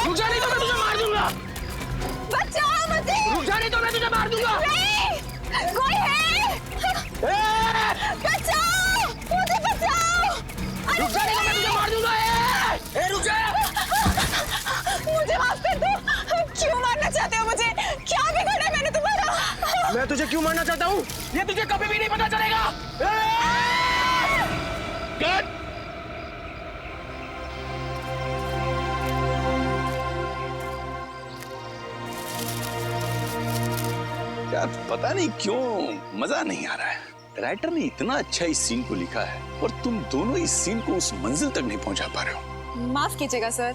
रुक जा नहीं तो मैं तुझे मार दूंगा। बचाओ मुझे। रुक जा नहीं तो मैं तुझे मार दूंगा। नहीं, कोई है? बचाओ, मुझे बचाओ। रुक जा नहीं तो मैं तुझे मार दूंगा। रुक जा। मुझे माफ कर दो। क्यों मारना चाहते हो मुझे? क्या बिगाड़ा मैंने तुम्हारा? मैं तुझे क्यों मारना चाहता हूँ ये तुझे कभी भी नहीं पता चलेगा। कट। यार पता नहीं क्यों मजा नहीं आ रहा है। राइटर ने इतना अच्छा इस सीन को लिखा है और तुम दोनों इस सीन को उस मंजिल तक नहीं पहुंचा पा रहे हो। माफ कीजिएगा सर।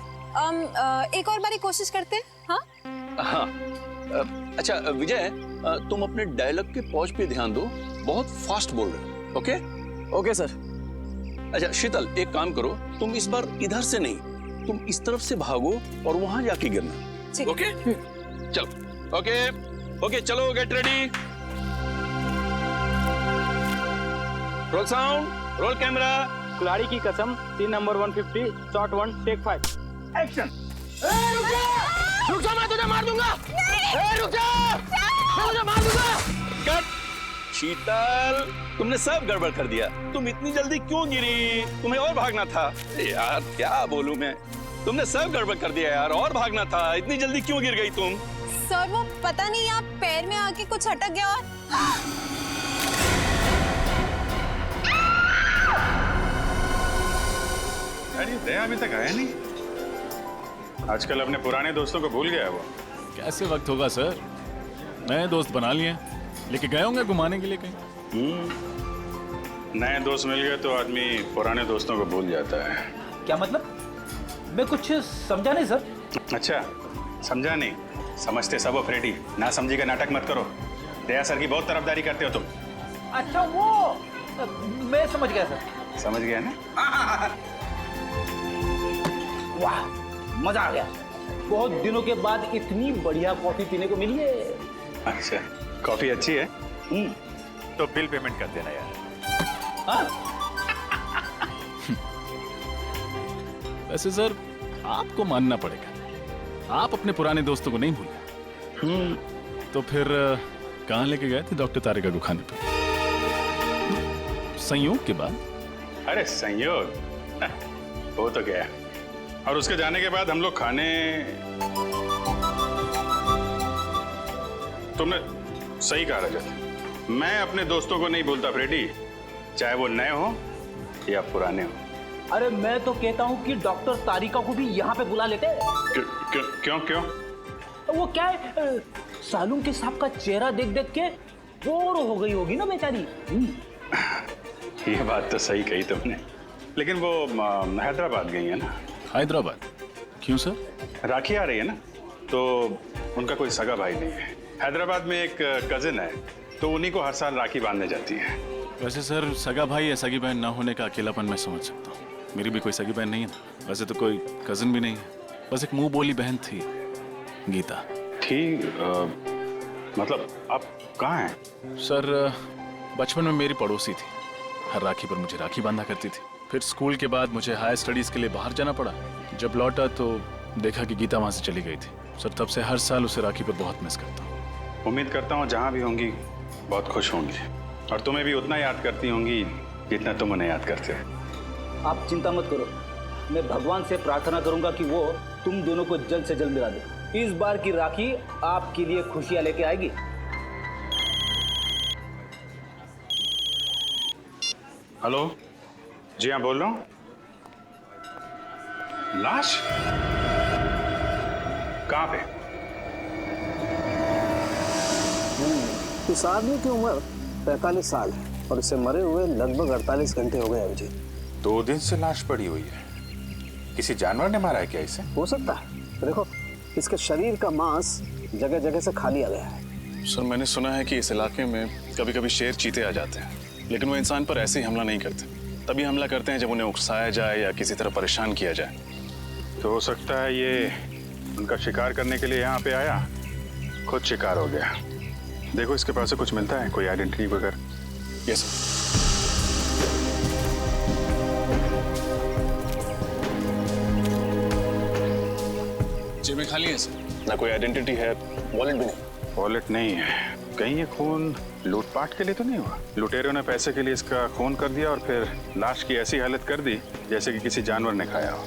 एक और बारी कोशिश करते हैं। हाँ हाँ अच्छा विजय तुम अपने डायलॉग के पॉज पे ध्यान दो, बहुत फास्ट बोल रहे हो। Okay okay sir. अच्छा शीतल एक काम करो, तुम इस बार इधर से नहीं तुम इस तरफ से भागो और वहां जाके गिरना। ठीक। ओके चलो। ओके ओके चलो get ready. Roll sound, roll camera. कुल्हाड़ी की कसम, scene number 150, shot 1, take 5, action. रुक जा मैं तुझे मार दूंगा। रुक जा मैं तुझे मार दूंगा। कट। शीतल तुमने सब गड़बड़ कर दिया। तुम इतनी जल्दी क्यों गिरी? तुम्हें और भागना था। यार क्या बोलूं मैं, तुमने सब गड़बड़ कर दिया यार, और भागना था। इतनी जल्दी क्यों गिर गई तुम? सर वो पता नहीं आप पैर में आके कुछ अटक गया और अरे दया अभी तक आया नहीं। आजकल अपने पुराने दोस्तों को भूल गया वो। कैसे वक्त होगा सर, नए दोस्त बना लिए, लेके गए होंगे घुमाने के लिए कहीं। नए दोस्त मिल गए तो आदमी पुराने दोस्तों को भूल जाता है। क्या मतलब? मैं कुछ समझा नहीं सर। अच्छा समझा नहीं, समझते सब हो फ्रेडी। ना समझी का नाटक मत करो। दया सर की बहुत तरफदारी करते हो तुम। अच्छा वो मैं समझ गया सर। समझ गया ना? वाह मजा आ गया। बहुत दिनों के बाद इतनी बढ़िया कॉफी पीने को मिली है। अच्छा कॉफी अच्छी है। तो बिल पेमेंट कर देना यार। वैसे सर आपको मानना पड़ेगा, आप अपने पुराने दोस्तों को नहीं भूले। तो फिर कहाँ लेके गए थे डॉक्टर तारिका को खाने पे? संयोग के बाद? अरे संयोग वो तो गया, और उसके जाने के बाद हम लोग खाने। तुमने सही कहा रजत, मैं अपने दोस्तों को नहीं भूलता फ्रेडी, चाहे वो नए हो या पुराने हो। अरे मैं तो कहता हूँ कि डॉक्टर तारिका को भी यहाँ पे बुला लेते। क्यों क्यों? वो क्या है, सालून के साहब का चेहरा देख देख के बोर हो गई होगी ना बेचारी। ये बात तो सही कही तुमने, लेकिन वो हैदराबाद गई है ना। हैदराबाद? क्यों सर? राखी आ रही है ना, तो उनका कोई सगा भाई नहीं है। हैदराबाद में एक कजिन है, तो उन्हीं को हर साल राखी बांधने जाती है। वैसे सर सगा भाई या सगी बहन ना होने का अकेलापन मैं समझ सकता हूँ। मेरी भी कोई सगी बहन नहीं है ना, वैसे तो कोई कजिन भी नहीं है, बस एक मुंह बोली बहन थी, गीता। ठीक मतलब आप कहाँ हैं? सर बचपन में मेरी पड़ोसी थी, हर राखी पर मुझे राखी बांधा करती थी। फिर स्कूल के बाद मुझे हायर स्टडीज के लिए बाहर जाना पड़ा। जब लौटा तो देखा कि गीता वहां से चली गई थी। सर तब से हर साल उसे राखी पर बहुत मिस करता हूँ। उम्मीद करता हूँ जहाँ भी होंगी बहुत खुश होंगी, और तुम्हें भी उतना याद करती होंगी जितना तुम उन्हें याद करते हो। आप चिंता मत करो, मैं भगवान से प्रार्थना करूंगा कि वो तुम दोनों को जल्द से जल्द मिला दे। इस बार की राखी आपके लिए खुशियां लेके आएगी। हेलो जी हाँ बोल रहा हूँ। लाश कहाँ पे? इस आदमी की उम्र 45 साल है और इसे मरे हुए लगभग 48 घंटे हो गए अभिजीत। 2 दिन से लाश पड़ी हुई है। किसी जानवर ने मारा है क्या इसे? हो सकता है, देखो इसके शरीर का मांस जगह जगह से खा लिया गया है। सर मैंने सुना है कि इस इलाके में कभी कभी शेर चीते आ जाते हैं, लेकिन वो इंसान पर ऐसे ही हमला नहीं करते। तभी हमला करते हैं जब उन्हें उकसाया जाए या किसी तरह परेशान किया जाए। तो हो सकता है ये उनका शिकार करने के लिए यहाँ पे आया, खुद शिकार हो गया। देखो इसके पास से कुछ मिलता है, कोई आइडेंटिटी वगैरह? यस जेबें खाली हैं सर। ना कोई आइडेंटिटी है, वॉलेट भी नहीं। वॉलेट नहीं है। कहीं ये खून लूटपाट के लिए तो नहीं हुआ? लुटेरों ने पैसे के लिए इसका खून कर दिया और फिर लाश की ऐसी हालत कर दी जैसे कि किसी जानवर ने खाया हो।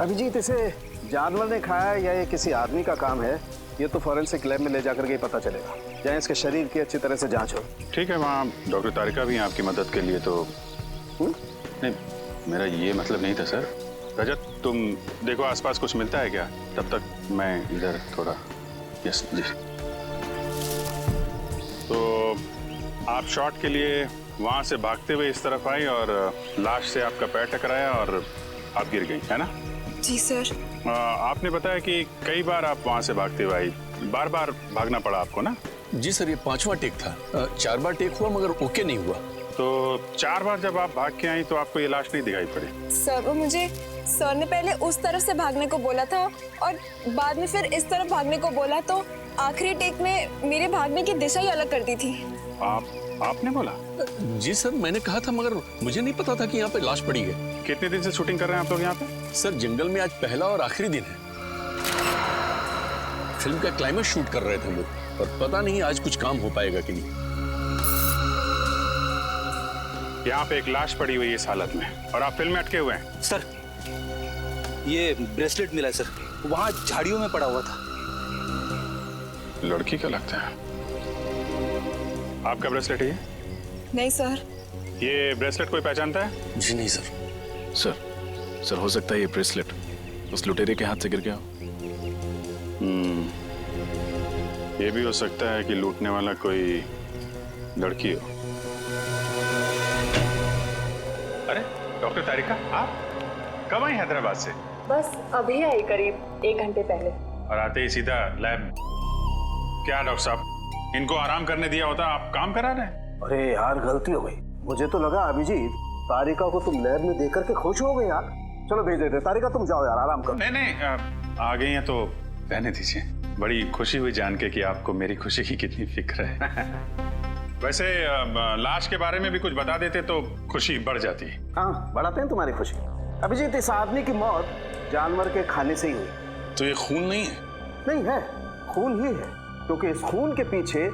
अभिजीत, इसे जानवर ने खाया या ये किसी आदमी का काम है, ये तो फॉरेंसिक लैब में ले जाकर के ही पता चलेगा, जहाँ इसके शरीर की अच्छी तरह से जांच हो। ठीक है, वहाँ डॉक्टर तारिका भी हैं आपकी मदद के लिए। तो नहीं, मेरा ये मतलब नहीं था सर। रजत, तुम देखो आसपास कुछ मिलता है क्या, तब तक मैं इधर थोड़ा। यस जी। तो आप शॉट के लिए वहाँ से भागते हुए इस तरफ आई और लाश से आपका पैर टकराया और आप गिर गई, है ना? जी सर। आपने बताया कि कई बार आप वहाँ से भागते हुए आई, बार बार भागना पड़ा आपको ना? जी सर, ये 5वां टेक था। 4 बार टेक हुआ मगर ओके नहीं हुआ। तो 4 बार जब आप भाग के आई तो आपको ये लाश नहीं दिखाई पड़ी? सर, वो मुझे सर ने पहले उस तरफ से भागने को बोला था और बाद में फिर इस तरफ भागने को बोला, तो आखिरी टेक में मेरे भागने की दिशा ही अलग कर दी थी। आपने बोला? जी सर, मैंने कहा था मगर मुझे नहीं पता था कि यहाँ पे लाश पड़ी है। कितने दिन से शूटिंग कर रहे हैं आप लोग यहाँ पे? सर, जंगल में आज पहला और आखिरी दिन है। फिल्म का क्लाइमेक्स शूट कर रहे थे हम लोग और पता नहीं आज कुछ काम हो पाएगा कि नहीं। यहाँ पे एक लाश पड़ी हुई है इस हालत में और आप फिल्म में अटके हुए हैं। सर, ये ब्रेसलेट मिला है सर, वहाँ झाड़ियों में पड़ा हुआ था। लड़की का लगता है। आपका ब्रेसलेट है ये? नहीं सर। ये ब्रेसलेट कोई पहचानता है? जी नहीं सर। सर हो सकता है ये ब्रेसलेट उस लुटेरे के हाथ से गिर गया हो। ये भी हो सकता है कि लूटने वाला कोई लड़की हो। अरे डॉक्टर तारिका, आप कब आई हैदराबाद से? बस अभी आई, करीब 1 घंटे पहले। और आते ही सीधा लैब? क्या डॉक्टर साहब, इनको आराम करने दिया होता, आप काम करा रहे हैं? अरे यार, गलती हो गई। मुझे तो लगा अभिजीत तारिका को तुम लैब में देख करके खुश हो गए यार। चलो भेज देते। तारिका तुम जाओ यार, आराम करो। नहीं, आ गई हैं तो रहने दीजिए। बड़ी खुशी हुई जान के कि आपको मेरी खुशी की कितनी फिक्र है। वैसे लाश के बारे में भी कुछ बता देते तो खुशी बढ़ जाती। हाँ, बढ़ाते हैं तुम्हारी खुशी। अभिजीत, इस आदमी की मौत जानवर के खाने से ही हुई। तो ये खून नहीं है? नहीं है, खून ही है, क्योंकि इस खून के पीछे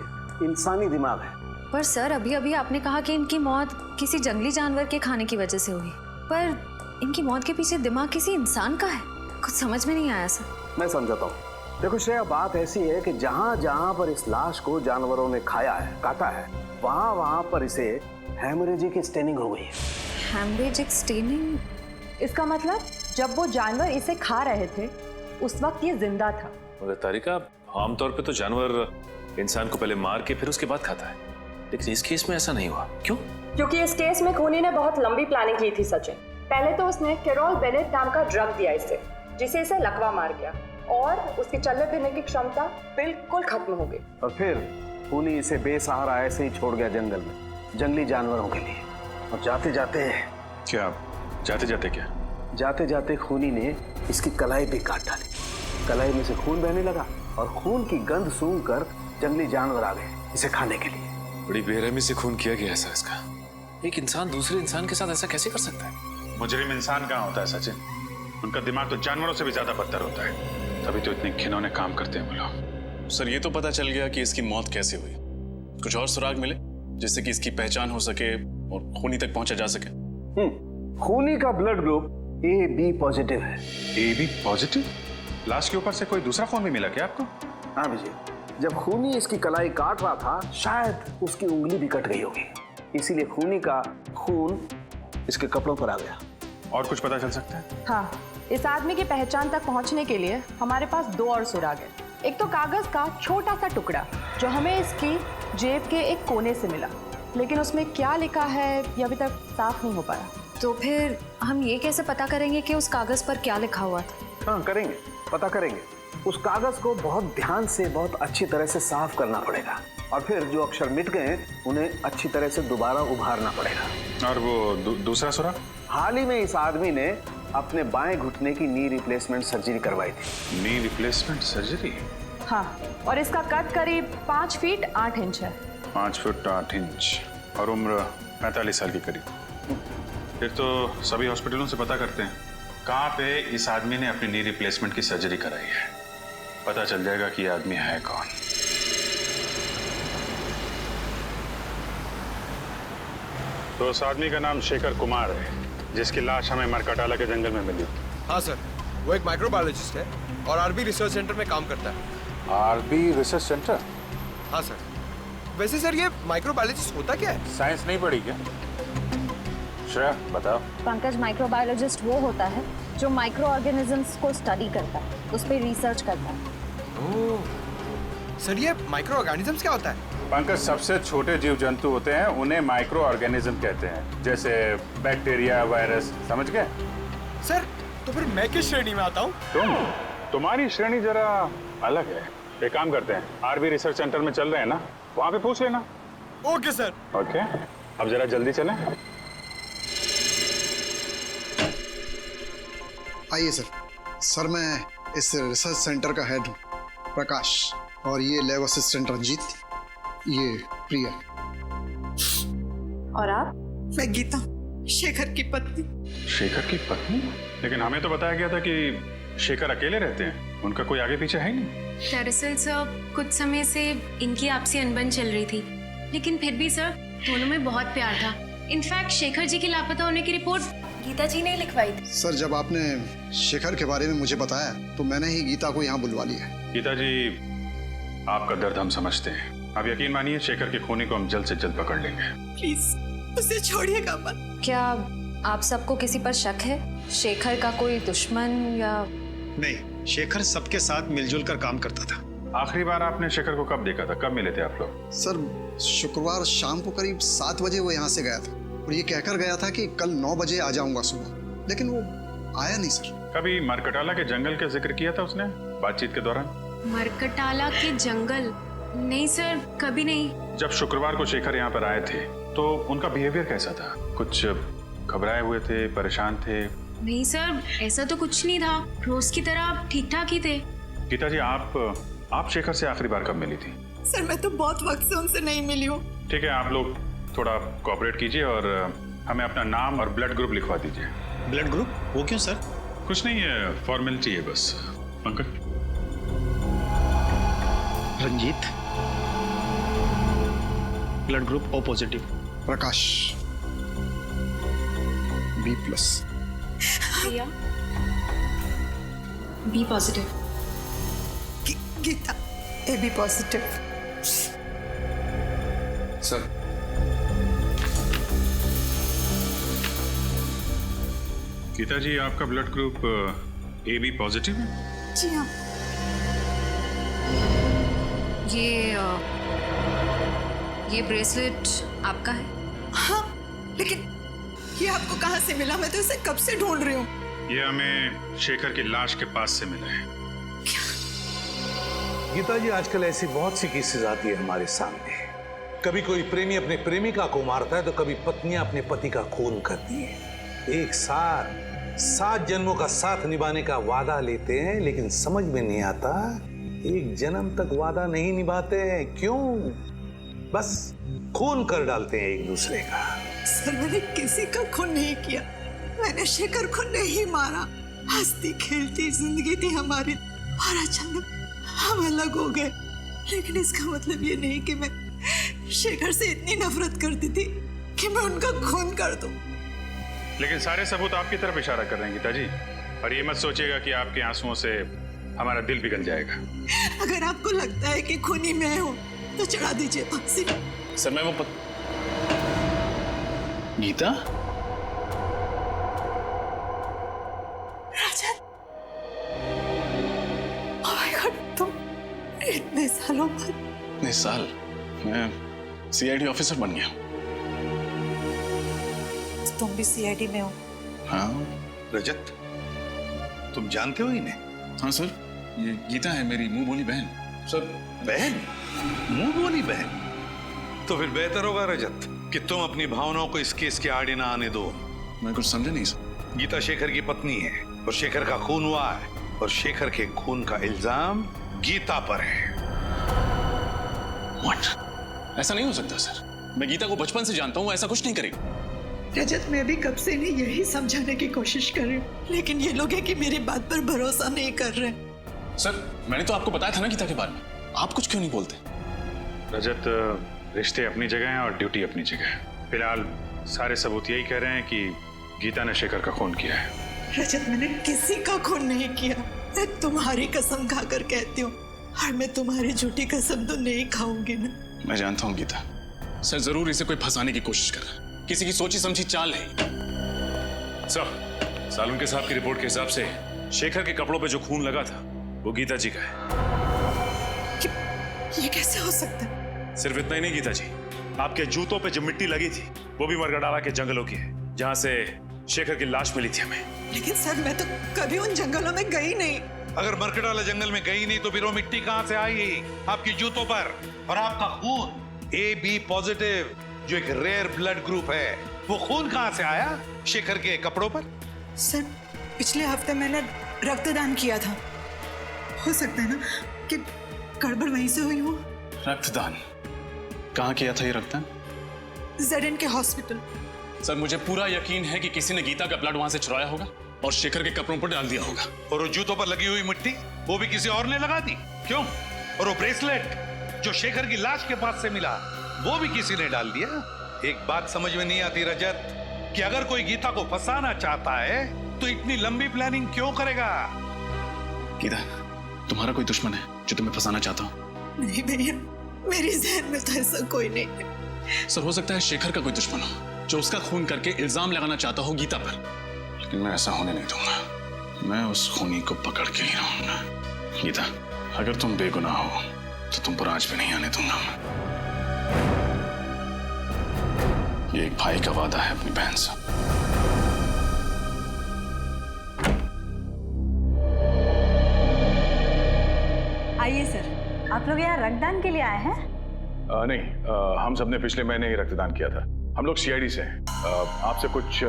इंसानी दिमाग है। पर सर, अभी अभी आपने कहा कि इनकी मौत किसी जंगली जानवर के खाने की वजह से हुई, पर इनकी मौत के पीछे दिमाग किसी इंसान का है। कुछ समझ में नहीं आया सर। मैं समझाता हूँ। देखो श्रेया, बात ऐसी है कि जहाँ जहाँ पर इस लाश को जानवरों ने खाया है, काटा है, वहाँ वहाँ पर इसे हेमरेजिक स्टेनिंग हो गई है। Haemorrhagic staining? इसका मतलब जब वो जानवर इसे खा रहे थे उस वक्त ये जिंदा था। मगर तारिका, आमतौर पे तो जानवर इंसान को पहले मार के फिर उसके बाद खाता है, लेकिन इस केस में ऐसा नहीं हुआ। क्यों? क्योंकि इस केस में खूनी ने बहुत लंबी प्लानिंग की थी सचिन। पहले तो उसने कैरोल बेनेट नाम का ड्रग दिया इसे, जिसे इसे लकवा मार गया और उसकी चलने फिरने की क्षमता बिल्कुल खत्म हो गई। और फिर खूनी इसे बेसहारा ऐसे ही छोड़ गया जंगल में, जंगली जानवरों के लिए। और जाते जाते खूनी ने इसकी कलाई भी काट डाली। कलाई में से खून बहने लगा और खून की गंध सूंघ कर जंगली जानवर आ गए इसे खाने के लिए। बड़ी बेरहमी से खून किया गया सर इसका। एक इंसान दूसरे इंसान के साथ ऐसा कैसे कर सकता है? मुजरिम इंसान कहाँ होता है सचिन? उनका दिमाग तो जानवरों से भी ज्यादा बदतर होता है, तभी तो इतने घिनौने काम करते हैं वो लोग। सर, ये तो पता चल गया कि इसकी मौत कैसे हुई। कुछ और सुराग मिले जिससे कि इसकी पहचान हो सके और खूनी तक पहुंचा जा सके? खूनी का ब्लड ग्रुप AB पॉजिटिव है। AB positive? लाश के ऊपर से कोई दूसरा खून भी मिला क्या आपको? हाँ विजय, जब खूनी इसकी कलाई काट रहा था, शायद उसकी उंगली भी कट गई होगी, इसीलिए खूनी का खून इसके कपड़ों पर आ गया। और कुछ पता चल सकता है? हाँ, इस आदमी की पहचान तक पहुंचने के लिए हमारे पास 2 और सुराग है। एक तो कागज का छोटा सा टुकड़ा जो हमें इसकी जेब के एक कोने से मिला, लेकिन उसमें क्या लिखा है ये अभी तक साफ नहीं हो पाया। तो फिर हम ये कैसे पता करेंगे कि उस कागज पर क्या लिखा हुआ था? हाँ, करेंगे, पता करेंगे। उस कागज को बहुत ध्यान से, बहुत अच्छी तरह से साफ करना पड़ेगा और फिर जो अक्षर मिट गए उन्हें अच्छी तरह से दोबारा उभारना पड़ेगा। और वो दूसरा सुराग? हाल ही में इस आदमी ने अपने बाएं घुटने की नी रिप्लेसमेंट सर्जरी करवाई थी। Knee replacement surgery? हाँ, और इसका कद करीब 5 फीट 8 इंच है। 5 फुट 8 इंच और उम्र 45 साल के करीब। फिर तो सभी हॉस्पिटलों से पता करते हैं कहाँ पे इस आदमी ने अपनी नी रिप्लेसमेंट की सर्जरी कराई है। पता चल जाएगा कि ये आदमी है कौन। तो उस आदमी का नाम शेखर कुमार है, जिसकी लाश हमें मरकटाला के जंगल में मिली। हाँ सर, वो एक माइक्रोबायोलॉजिस्ट है और आरबी रिसर्च सेंटर में काम करता है। RB research centre? हाँ सर। वैसे सर ये माइक्रोबायोलॉजिस्ट होता क्या है? साइंस नहीं पढ़ी क्या? श्रेया बताओ। पंकज, माइक्रोबायोलॉजिस्ट वो होता है जो माइक्रो ऑर्गेनिजम्स को स्टडी करता है, उस पर रिसर्च करता है। ओह, सर ये माइक्रो ऑर्गेनिजम्स क्या होता है? पंकज, सबसे छोटे जीव जंतु होते हैं, उन्हें माइक्रो ऑर्गेनिज्म कहते हैं, जैसे बैक्टीरिया, वायरस। समझ गए? सर तो फिर मैं किस श्रेणी में आता हूँ? तुम्हारी श्रेणी जरा अलग है। एक काम करते हैं, आरबी रिसर्च सेंटर में चल रहे हैं ना, वहाँ पे पूछ लेना। Okay sir. ओके, अब जरा जल्दी चलें। आइए सर। सर मैं इस रिसर्च सेंटर का हेड हूँ, प्रकाश, और ये लैब असिस्टेंट रंजीत, ये प्रिया। और आप? मैं गीता, शेखर की पत्नी। शेखर की पत्नी? लेकिन हमें तो बताया गया था कि शेखर अकेले रहते हैं, उनका कोई आगे पीछे है नहीं। दरअसल सर कुछ समय से इनकी आपसी अनबन चल रही थी, लेकिन फिर भी सर दोनों में बहुत प्यार था। इनफैक्ट शेखर जी के लापता होने की रिपोर्ट गीता जी ने लिखवाई थी। सर जब आपने शेखर के बारे में मुझे बताया तो मैंने ही गीता को यहाँ बुलवा लिया। गीता जी, आपका दर्द हम समझते हैं। आप यकीन मानिए, शेखर के खूनी को हम जल्द से जल्द पकड़ लेंगे। प्लीज उसे छोड़िएगा मत। क्या आप सबको किसी पर शक है? शेखर का कोई दुश्मन या? नहीं, शेखर सबके साथ मिलजुल कर काम करता था। आखिरी बार आपने शेखर को कब देखा था? कब मिले थे आप लोग? सर शुक्रवार शाम को करीब 7 बजे वो यहाँ से गया था और ये कहकर गया था कि कल 9 बजे आ जाऊंगा सुबह, लेकिन वो आया नहीं सर। कभी मरकटाला के जंगल का जिक्र किया था उसने बातचीत के दौरान? मरकटाला के जंगल? नहीं सर, कभी नहीं। जब शुक्रवार को शेखर यहाँ पर आए थे तो उनका बिहेवियर कैसा था? कुछ घबराए हुए थे, परेशान थे? नहीं सर, ऐसा तो कुछ नहीं था, रोज की तरह ठीक ठाक ही थे। गीता जी, आप शेखर से आखिरी बार कब मिली थी? सर मैं तो बहुत वक्त से उनसे नहीं मिली हूँ। ठीक है, आप लोग थोड़ा कोऑपरेट कीजिए और हमें अपना नाम और ब्लड ग्रुप लिखवा दीजिए। Blood group? वो क्यों सर? कुछ नहीं है, फॉर्मेलिटी है बस। Pankaj. Ranjit, blood group O positive. Prakash, B+। Priya, B positive. Geeta, AB positive. Sir Geeta ji, आपका ब्लड ग्रुप AB पॉजिटिव है? जी हाँ। ये ब्रेसलेट आपका है? हाँ, लेकिन ये आपको कहाँ से मिला? मैं तो इसे कब से ढूंढ रही हूँ। ये हमें शेखर की लाश के पास से मिला है। गीता जी, आजकल ऐसी बहुत सी केसेस आती है हमारे सामने। कभी कोई प्रेमी अपने प्रेमिका को मारता है तो कभी पत्नियां अपने पति का खून करती है। एक साथ 7 जन्मों का साथ निभाने का वादा लेते हैं, लेकिन समझ में नहीं आता एक जन्म तक वादा नहीं निभाते हैं। क्यों? बस खून कर डालते हैं एक दूसरे का। सर मैंने किसी का खून नहीं किया, मैंने शेखर को नहीं मारा। हंसती खेलती जिंदगी थी हमारी और अचानक हम अलग हो गए। लेकिन इसका मतलब ये नहीं कि मैं शेखर से इतनी नफरत करती थी कि मैं उनका खून कर दूं। लेकिन सारे सबूत आपकी तरफ इशारा कर रहे हैं गीता जी, और ये मत सोचिएगा कि आपके आंसुओं से हमारा दिल पिघल जाएगा। अगर आपको लगता है कि खूनी मैं हूं तो चढ़ा दीजिए फांसी। सर मैं वो गीता? राजन, ओह माय गॉड, तुम इतने सालों बाद? इतने साल? मैं CID ऑफिसर बन गया। तुम भी CID में हो? हाँ। रजत, तुम जानते हो इन्हें? हाँ सर, ये गीता है मेरी मुंह बोली बहन। सर बहन? मुंह बोली बहन? तो फिर बेहतर होगा रजत कि तुम अपनी भावनाओं को इस केस के आड़े ना आने दो। मैं कुछ समझा नहीं सर। गीता शेखर की पत्नी है और शेखर का खून हुआ है, और शेखर के खून का इल्जाम गीता पर है। What? ऐसा नहीं हो सकता सर, मैं गीता को बचपन से जानता हूँ, ऐसा कुछ नहीं करेगी। रजत, मैं भी कब से नहीं यही समझाने की कोशिश कर रही हूँ, लेकिन ये लोग हैं कि मेरी बात पर भरोसा नहीं कर रहे। सर मैंने तो आपको बताया था ना गीता के बारे में, आप कुछ क्यों नहीं बोलते? रजत, रिश्ते अपनी जगह हैं और ड्यूटी अपनी जगह है। फिलहाल सारे सबूत यही कह रहे हैं कि गीता ने शेखर का खून किया है। रजत, मैंने किसी का खून नहीं किया। मैं तुम्हारी कसम खाकर कहती हूँ, और मैं तुम्हारी झूठी कसम तो नहीं खाऊंगी ना। मैं जानता हूँ गीता, सर जरूर इसे कोई फंसाने की कोशिश कर रहा है, किसी की सोची समझी चाल है। सर, सालुंके साहब की रिपोर्ट के हिसाब से शेखर के कपड़ों पे जो खून लगा था वो गीता जी का है। ये कैसे हो सकता है? सिर्फ इतना ही नहीं गीता जी, आपके जूतों पे जो मिट्टी लगी थी वो भी मरगडाला के जंगलों की है, जहाँ से शेखर की लाश मिली थी हमें। लेकिन सर, मैं तो कभी उन जंगलों में गई नहीं। अगर मरकडाला जंगल में गई नहीं तो फिर वो मिट्टी कहां से आई आपकी जूतों पर? और आपका खून AB पॉजिटिव, जो एक रेयर ब्लड ग्रुप है, वो खून कहां से आया शेखर के कपड़ों पर? सर, पिछले हफ्ते मैंने रक्तदान किया था। हो सकता है ना कि गड़बड़ वहीं से हुई हो। रक्तदान? कहाँ किया था ये रक्तदान? ZN के हॉस्पिटल। सर मुझे पूरा यकीन है कि किसी ने गीता का ब्लड वहां से चुराया होगा और शेखर के कपड़ों पर डाल दिया होगा। और वो जूतों पर लगी हुई मिट्टी वो भी किसी और ने लगा दी? क्यों? और वो ब्रेसलेट जो शेखर की लाश के पास से मिला वो भी किसी ने डाल दिया? एक बात समझ में नहीं आती रजत, कि अगर कोई गीता को फंसाना चाहता है तो इतनी लंबी प्लानिंग क्यों करेगा? गीता, तुम्हारा कोई दुश्मन है जो तुम्हें फंसाना चाहता हो? नहीं भैया, मेरी जहन में तो ऐसा कोई नहीं है। सर हो सकता है शेखर का कोई दुश्मन हो जो उसका खून करके इल्जाम लगाना चाहता हो गीता पर, लेकिन मैं ऐसा होने नहीं दूंगा। मैं उस खूनी को पकड़ के ही रहूंगा। गीता, अगर तुम बेगुनाह हो तो तुम पर आज भी नहीं आने दूंगा। ये एक भाई का वादा है अपनी बहन से। आइए सर, आप लोग यहाँ रक्तदान के लिए आए हैं? नहीं, हम सबने पिछले महीने ही रक्तदान किया था। हम लोग CID से हैं। आपसे कुछ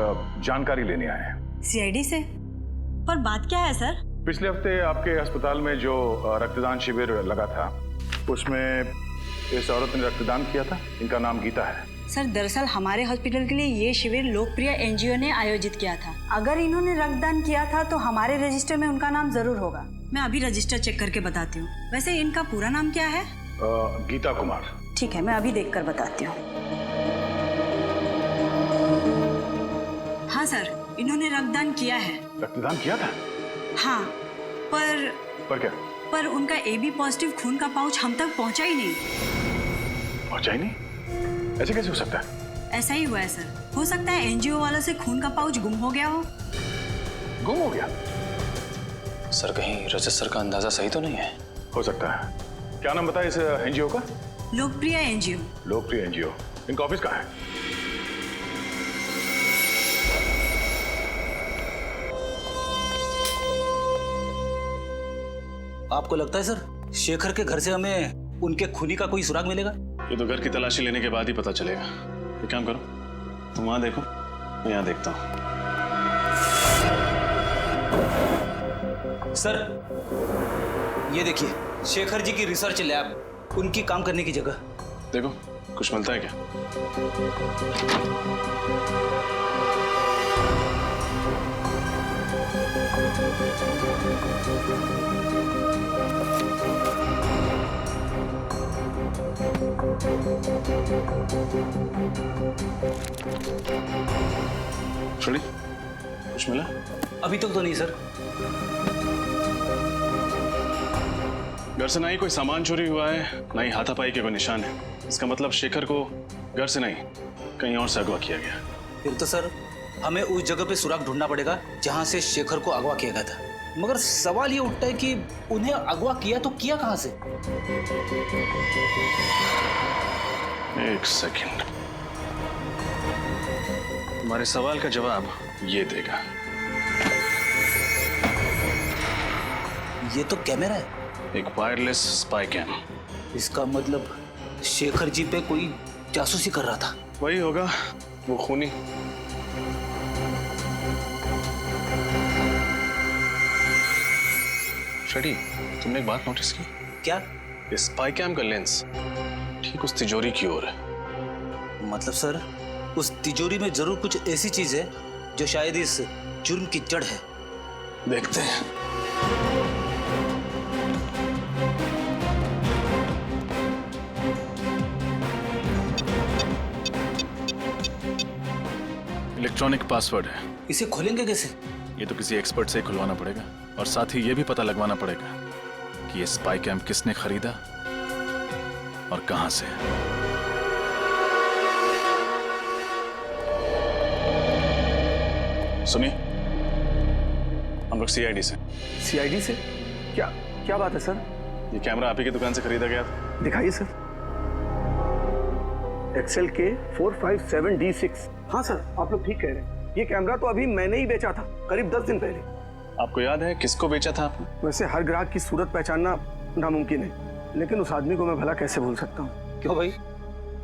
जानकारी लेने आए हैं। CID से? पर बात क्या है सर? पिछले हफ्ते आपके अस्पताल में जो रक्तदान शिविर लगा था उसमें इस औरत ने रक्तदान किया था। इनका नाम गीता है। सर दरअसल हमारे हॉस्पिटल के लिए ये शिविर लोकप्रिय NGO ने आयोजित किया था। अगर इन्होंने रक्तदान किया था तो हमारे रजिस्टर में उनका नाम जरूर होगा। मैं अभी रजिस्टर चेक करके बताती हूँ। वैसे इनका पूरा नाम क्या है? गीता कुमार। ठीक है, मैं अभी देखकर बताती हूँ। हाँ सर, इन्होंने रक्तदान किया है। रक्तदान किया था? हाँ, पर क्या? पर उनका AB पॉजिटिव खून का पाउच हम तक पहुंचा ही नहीं। पहुंचा ही नहीं? ऐसे कैसे हो सकता है? ऐसा ही हुआ है सर। हो सकता है NGO वालों से खून का पाउच गुम हो गया हो। गुम हो गया? सर कहीं रजत सर का अंदाजा सही तो नहीं है? हो सकता है। क्या नाम बताया इस NGO का? लोकप्रिय NGO। लोकप्रिय NGO। इनका ऑफिस कहाँ है? आपको लगता है सर शेखर के घर से हमें उनके खूनी का कोई सुराग मिलेगा? ये तो घर की तलाशी लेने के बाद ही पता चलेगा। एक काम करो, तुम वहां देखो, मैं यहाँ देखता हूँ। सर ये देखिए, शेखर जी की रिसर्च लैब, उनकी काम करने की जगह। देखो कुछ मिलता है क्या? छोड़ी, कुछ मिला? अभी तक तो नहीं सर। घर से ना ही कोई सामान चोरी हुआ है, ना ही हाथापाई के कोई निशान है। इसका मतलब शेखर को घर से नहीं कहीं और से अगवा किया गया। फिर तो सर हमें उस जगह पे सुराग ढूंढना पड़ेगा जहां से शेखर को अगवा किया गया था। मगर सवाल ये उठता है कि उन्हें अगवा किया तो किया कहां से? एक सेकंड, तुम्हारे सवाल का जवाब ये देगा। ये तो कैमरा है। एक वायरलेस स्पाई कैम। इसका मतलब शेखर जी पे कोई जासूसी कर रहा था। वही होगा, वो खूनी। शेडी, तुमने एक बात नोटिस की? क्या? इस स्पाई कैम का लेंस ठीक उस तिजोरी की ओर है। मतलब सर उस तिजोरी में जरूर कुछ ऐसी चीज है जो शायद इस जुर्म की जड़ है। देखते हैं। इलेक्ट्रॉनिक पासवर्ड है। इसे खोलेंगे कैसे? ये तो किसी एक्सपर्ट से खुलवाना पड़ेगा और साथ ही ये भी पता लगवाना पड़ेगा कि ये स्पाई कैम्प किसने खरीदा और कहां से। सुनिए, हम लोग सीआईडी से। सीआईडी से? क्या क्या बात है सर? ये कैमरा आप ही की दुकान से खरीदा गया था। दिखाइए सर। एक्सेल के 457D6। हाँ सर, आप लोग ठीक कह रहे हैं। ये कैमरा तो अभी मैंने ही बेचा था, करीब 10 दिन पहले। आपको याद है किसको बेचा था आपने? वैसे हर ग्राहक की सूरत पहचानना नामुमकिन है, लेकिन उस आदमी को मैं भला कैसे भूल सकता हूँ। क्यों भाई,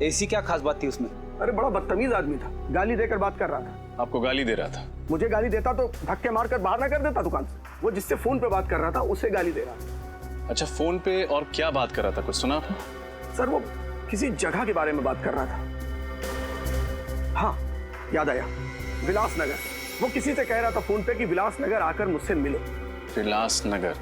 ऐसी क्या खास बात थी उसमें? अरे बड़ा बदतमीज आदमी था, गाली देकर बात कर रहा था। आपको गाली दे रहा था? मुझे गाली देता तो धक्के मारकर बाहर ना कर देता दुकान से। वो जिससे फोन पे बात कर रहा था उसे गाली दे रहा था। अच्छा, फोन पे और क्या बात कर रहा था, कुछ सुना आपने? सर वो किसी जगह के बारे में बात कर रहा था। हाँ याद आया, विलासनगर। वो किसी से कह रहा था फोन पे कि विलासनगर आकर मुझसे मिलो। विलासनगर?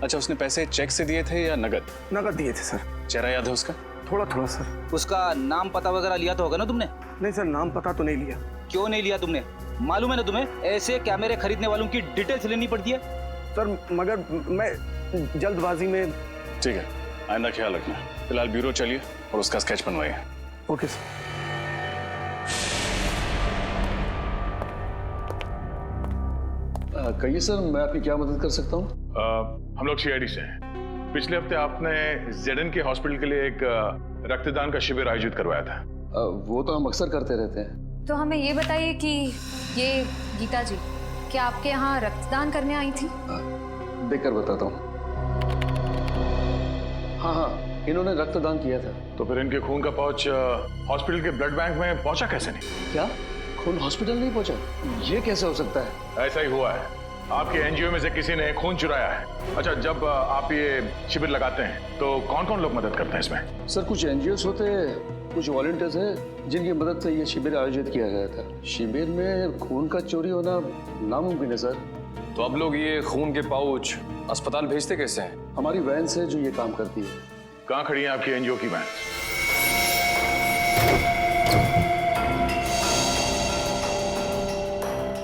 अच्छा, उसने पैसे चेक से दिए थे या नगद? नगद दिए थे सर। चेहरा याद है उसका? थोड़ा थोड़ा सर। उसका नाम पता वगैरह लिया तो होगा ना तुमने? नहीं सर, नाम पता तो नहीं लिया। क्यों नहीं लिया तुमने? मालूम है ना तुम्हें, ऐसे कैमरे खरीदने वालों की डिटेल्स लेनी पड़ती है। सर मगर मैं जल्दबाजी में। ठीक है, आइंदा ख्याल रखना। फिलहाल ब्यूरो चलिए और उसका स्केच बनवाइए। Okay sir. कहिए सर, मैं आपकी क्या मदद कर सकता हूँ? हम लोग सीआईडी से हैं। पिछले हफ्ते आपने जेडन के हॉस्पिटल के लिए एक रक्तदान का शिविर आयोजित करवाया था। वो तो हम अक्सर करते रहते हैं। तो हमें ये बताइए कि ये गीता जी क्या आपके यहाँ रक्तदान करने आई थी? देखकर बताता हूँ। हाँ, इन्होंने रक्तदान किया था। तो फिर इनके खून का पाउच हॉस्पिटल के ब्लड बैंक में पहुंचा कैसे नहीं? क्या खून हॉस्पिटल नहीं पहुंचा? ये कैसे हो सकता है? ऐसा ही हुआ है। आपके एनजीओ में से किसी ने खून चुराया है। अच्छा, जब आप ये शिविर लगाते हैं तो कौन कौन लोग मदद करते हैं इसमें? सर कुछ एनजीओस होते हैं, कुछ वॉलंटियर्स हैं जिनकी मदद से ये शिविर आयोजित किया गया था। शिविर में खून का चोरी होना नामुमकिन है सर। तो अब लोग ये खून के पाउच अस्पताल भेजते कैसे हैं? हमारी वैन से जो ये काम करती है। कहाँ खड़ी है आपकी एनजीओ की वैन?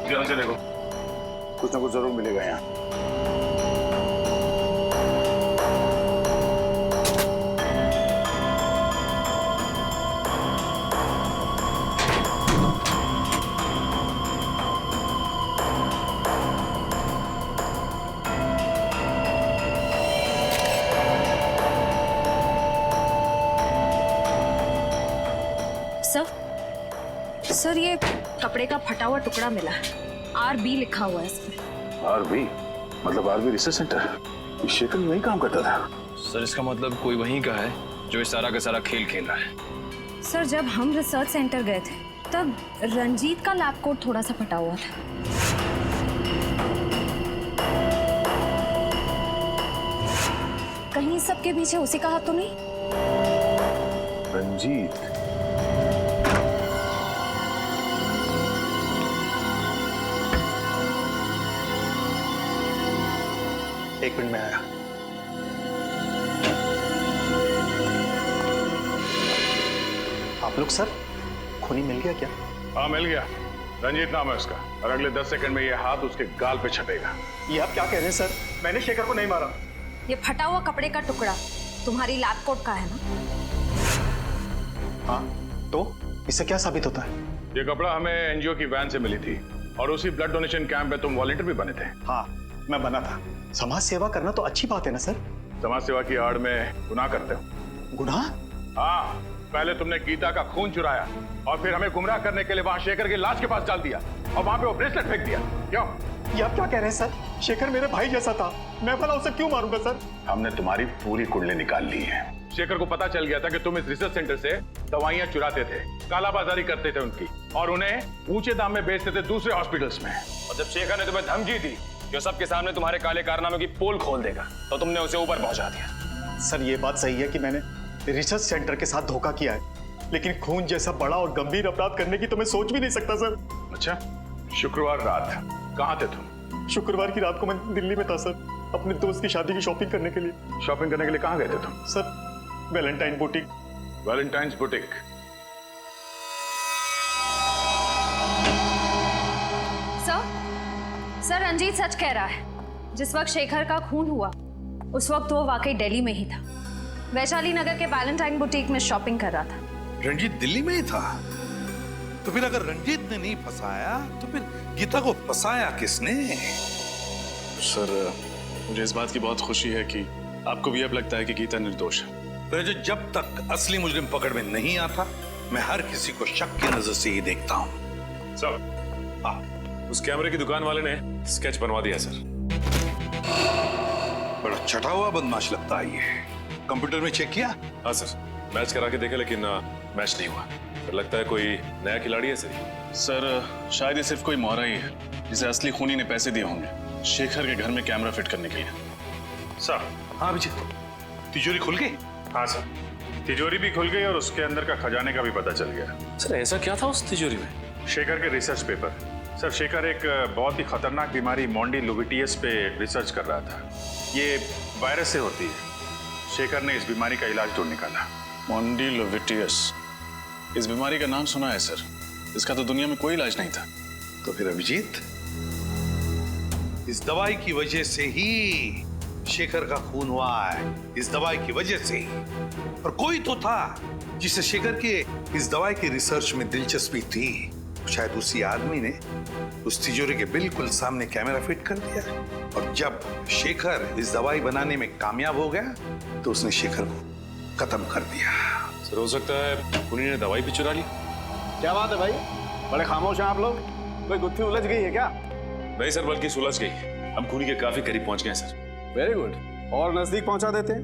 ध्यान से देखो, कुछ ना कुछ जरूर मिलेगा यहाँ। सर ये कपड़े का फटा हुआ टुकड़ा मिला है, RB लिखा हुआ है इस पे। RB मतलब RB रिसर्च सेंटर? शेखर वहीं काम करता था। सर इसका मतलब कोई वहीं का है जो इस सारा का सारा खेल खेल रहा है। सर जब हम रिसर्च सेंटर गए थे तब रंजीत का लैब कोट थोड़ा सा फटा हुआ था। कहीं सबके पीछे उसी का हाथ तो नहीं? रंजीत? एक मिनट में आया। आप लोग सर, खूनी मिल गया क्या? हाँ मिल गया। रंजीत नाम है उसका और अगले 10 सेकंड में ये हाथ उसके गाल पे छपेगा। ये आप क्या कह रहे हैं सर? मैंने शेखर को नहीं मारा। ये फटा हुआ कपड़े का टुकड़ा तुम्हारी लैब कोट का है ना? हाँ, तो इससे क्या साबित होता है? ये कपड़ा हमें एनजीओ की वैन से मिली थी और उसी ब्लड डोनेशन कैंप में तुम वॉलंटियर भी बने थे। हाँ मैं बना था। समाज सेवा करना तो अच्छी बात है ना सर? समाज सेवा की आड़ में गुनाह करते हो। गुनाह? हाँ, पहले तुमने गीता का खून चुराया और फिर हमें गुमराह करने के लिए वहां शेखर की लाश के पास डाल दिया और वहां पे वो ब्रेसलेट फेंक दिया। क्यों? ये आप क्या कह रहे हैं सर? शेखर मेरे भाई जैसा था, मैं भला उसे क्यों मारूंगा सर? हमने तुम्हारी पूरी कुंडली निकाल ली है। शेखर को पता चल गया था कि तुम इस रिसर्च सेंटर से दवाइयां चुराते थे, कालाबाजारी करते थे उनकी और उन्हें ऊंचे दाम में बेचते थे दूसरे हॉस्पिटल्स में। और जब शेखर ने तुम्हें धमकी दी जो सबके सामने तुम्हारे काले कारनामों की पोल खोल देगा, तो तुमने उसे ऊपर पहुंचा दिया। सर ये बात सही है कि मैंने रिसर्च सेंटर के साथ धोखा किया है, लेकिन खून जैसा बड़ा और गंभीर अपराध करने की तो मैं सोच भी नहीं सकता सर। अच्छा, शुक्रवार रात कहाँ थे तुम? शुक्रवार की रात को मैं दिल्ली में था सर, अपने दोस्त की शादी की शॉपिंग करने के लिए। शॉपिंग करने के लिए कहाँ गए थे तुम? Sir Valentine boutique. Valentine's boutique? Ranjit सच कह रहा है। जिस वक्त शेखर का खून हुआ उस वक्त वो वाकई दिल्ली में ही था। वैशाली नगर के वैलेंटाइन बुटीक में शॉपिंग कर रहा था। रंजीत दिल्ली में ही था? तो फिर अगर रंजीत ने नहीं फंसाया तो फिर गीता को फंसाया किसने? सर मुझे इस बात की बहुत खुशी है कि आपको भी अब लगता है कि गीता निर्दोष है। रजत, जब तक असली मुजरिम पकड़ में नहीं आता मैं हर किसी को शक की नजर से ही देखता हूँ। सर, उस कैमरे की दुकान वाले ने स्केच बनवा दिया सर। बड़ा छटा हुआ बदमाश लगता है ये। कंप्यूटर में चेक किया? हाँ सर, मैच करा के देखा लेकिन मैच नहीं हुआ। फिर लगता है कोई नया खिलाड़ी है सर शायद ये सिर्फ कोई मोहरा ही है जिसे असली खूनी ने पैसे दिए होंगे शेखर के घर में कैमरा फिट करने के लिए। सर। हाँ विजय, तिजोरी खुल गई? हाँ सर, तिजोरी भी खुल गई और उसके अंदर का खजाने का भी पता चल गया। सर ऐसा क्या था उस तिजोरी में? शेखर के रिसर्च पेपर। सर शेखर एक बहुत ही खतरनाक बीमारी मोंडिलोविटियस पे रिसर्च कर रहा था। ये वायरस से होती है। शेखर ने इस बीमारी का इलाज ढूंढ निकाला। मोंडिलोविटियस, इस बीमारी का नाम सुना है सर, इसका तो दुनिया में कोई इलाज नहीं था। तो फिर अभिजीत, इस दवाई की वजह से ही शेखर का खून हुआ है। इस दवाई की वजह से ही। और कोई तो था जिसे शेखर के इस दवाई की रिसर्च में दिलचस्पी थी। शायद उसी आदमी ने उस तिजोरी के बिल्कुल सामने कैमरा फिट कर दिया और जब शेखर इस दवाई बनाने में कामयाब हो गया तो उसने शेखर को खत्म कर दिया। सर हो सकता है खूनी ने दवाई भी चुरा ली। क्या बात है भाई, बड़े खामोश हैं आप लोग। कोई गुत्थी उलझ गई है क्या? नहीं सर, बल्कि सुलझ गई। हम खूनी के काफी करीब पहुंच गए सर। वेरी गुड, और नजदीक पहुंचा देते हैं।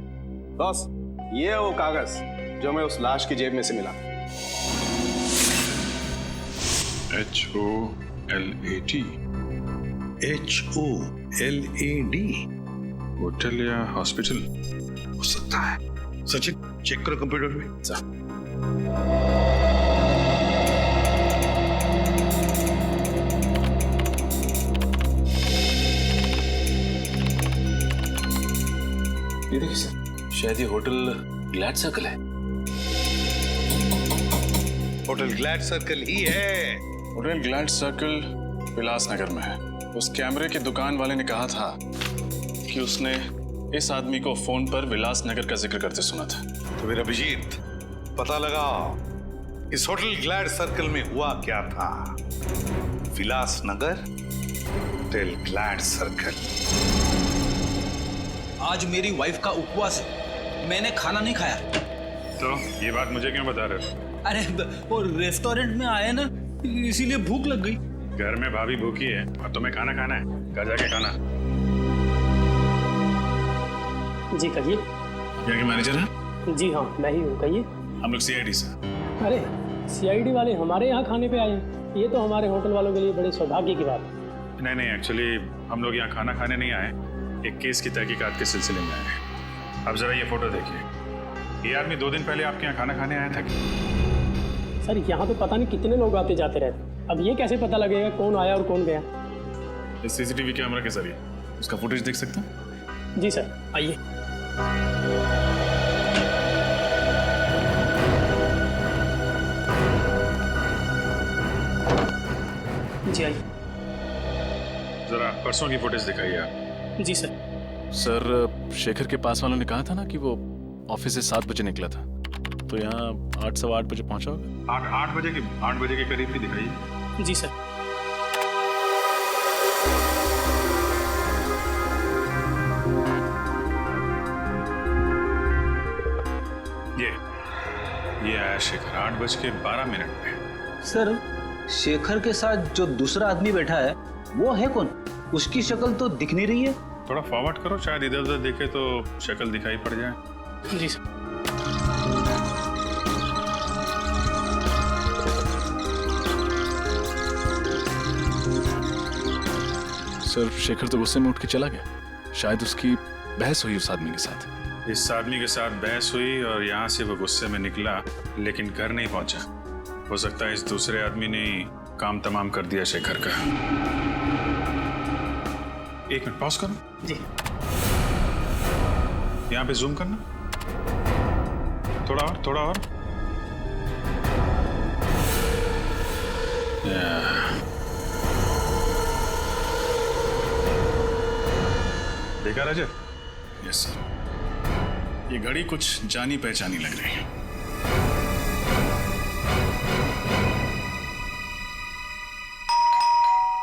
बॉस, ये है वो कागज जो हमें उस लाश की जेब में से मिला। HOLAD। HOLAD? होटल या हॉस्पिटल हो सकता है। सचिन, चेक करो कंप्यूटर में। ये देखिए सर, शायद ये होटल ग्लैड सर्कल है। होटल ग्लैड सर्कल ही है। होटल ग्लैड सर्कल विलास नगर में है। उस कैमरे की दुकान वाले ने कहा था कि उसने इस आदमी को फोन पर विलास नगर का जिक्र करते सुना था। तो फिर अभिजीत, पता लगाओ इस होटल ग्लैड सर्कल में हुआ क्या था। विलास नगर, होटल ग्लैड सर्कल। आज मेरी वाइफ का उपवास है, मैंने खाना नहीं खाया। तो ये बात मुझे क्यों बता रहे हो? अरे वो रेस्टोरेंट में आए ना, इसीलिए भूख लग गई। घर में भाभी भूखी है और तुम्हें खाना खाना है, घर जाके खाना। जी कहिए। यहाँ के मैनेजर हैं? जी हाँ, मैं ही हूँ, कहिए। हम लोग CID से। अरे CID वाले हमारे यहाँ खाने पे आए हैं, ये तो हमारे होटल वालों के लिए बड़े सौभाग्य की बात है। नहीं, एक्चुअली हम लोग यहाँ खाना खाने नहीं आए, एक केस की तहकीकात के सिलसिले में आए हैं। अब जरा ये फोटो देखिए। ये आदमी 2 दिन पहले आपके यहाँ खाना खाने आया था क्या? सर यहाँ तो पता नहीं कितने लोग आते जाते रहते, अब ये कैसे पता लगेगा कौन आया और कौन गया? इस CCTV कैमरा के जरिए उसका फुटेज देख सकते हैं? जी सर, आइए। जी आइए। जरा परसों की फुटेज दिखाइए आप। जी सर। सर शेखर के पास वालों ने कहा था ना कि वो ऑफिस से 7 बजे निकला था, तो यहाँ 8 सवा 8 बजे पहुंचा होगा। 8 बजे के करीब भी दिखाइए। जी सर। ये आया शेखर 8:12 पे। सर शेखर के साथ जो दूसरा आदमी बैठा है वो है कौन? उसकी शक्ल तो दिख नहीं रही है। थोड़ा फॉरवर्ड करो, शायद इधर उधर देखे तो शक्ल दिखाई पड़ जाए। जी सर। सर शेखर तो गुस्से में उठ के चला गया, शायद उसकी बहस हुई उस आदमी के साथ। इस आदमी के साथ बहस हुई और यहाँ से वो गुस्से में निकला, लेकिन घर नहीं पहुंचा। हो सकता है इस दूसरे आदमी ने काम तमाम कर दिया शेखर का। 1 मिनट पॉज करो। जी। यहाँ पे जूम करना, थोड़ा और। देखा रजत? यस सर, ये घड़ी कुछ जानी पहचानी लग रही है।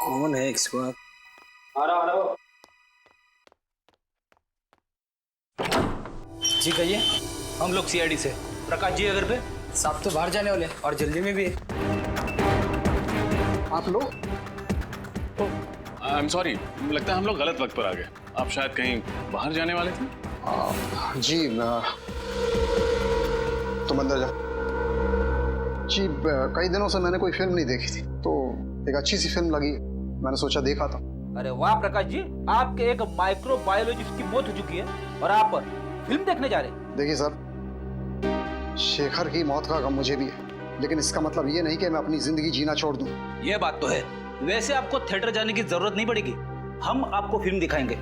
कौन है इसको? आ रहा जी कहिए। हम लोग सीआईडी से। प्रकाश जी अगर पे साहब तो बाहर जाने वाले और जल्दी में भी है। आप लोग? आई एम सॉरी, लगता है हम लोग गलत वक्त पर आ गए। आप शायद कहीं बाहर जाने वाले थे? जी तुम अंदर जा। जी कई दिनों से मैंने कोई फिल्म नहीं देखी थी, तो एक अच्छी सी फिल्म लगी, मैंने सोचा देखा था। अरे वाह प्रकाश जी, आपके एक माइक्रोबायोलॉजिस्ट की मौत हो चुकी है और आप फिल्म देखने जा रहे हैं। देखिए सर, शेखर की मौत का गम मुझे भी है, लेकिन इसका मतलब ये नहीं कि मैं अपनी जिंदगी जीना छोड़ दूं। ये बात तो है। वैसे आपको थिएटर जाने की जरूरत नहीं पड़ेगी, हम आपको फिल्म दिखाएंगे।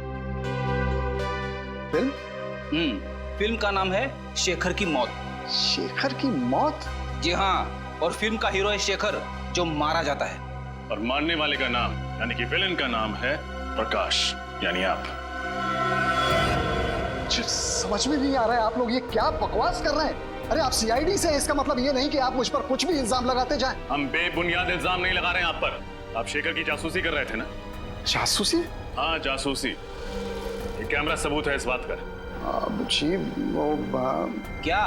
फिल्म? फिल्म का नाम है शेखर की मौत। शेखर की मौत? जी हाँ, और फिल्म का हीरो है शेखर, जो मारा जाता है। और मारने वाले का नाम यानी कि विलेन का नाम है प्रकाश, यानी आप। समझ में नहीं आ रहा है, आप लोग ये क्या बकवास कर रहे हैं? अरे आप सीआईडी से हैं, इसका मतलब ये नहीं कि आप मुझ पर कुछ भी इल्जाम लगाते जाएं। हम बेबुनियाद इल्जाम नहीं लगा रहे हैं आप पर। आप शेखर की जासूसी कर रहे थे ना? जासूसी? हाँ जासूसी। ये कैमरा सबूत है इस बात का। जी वो क्या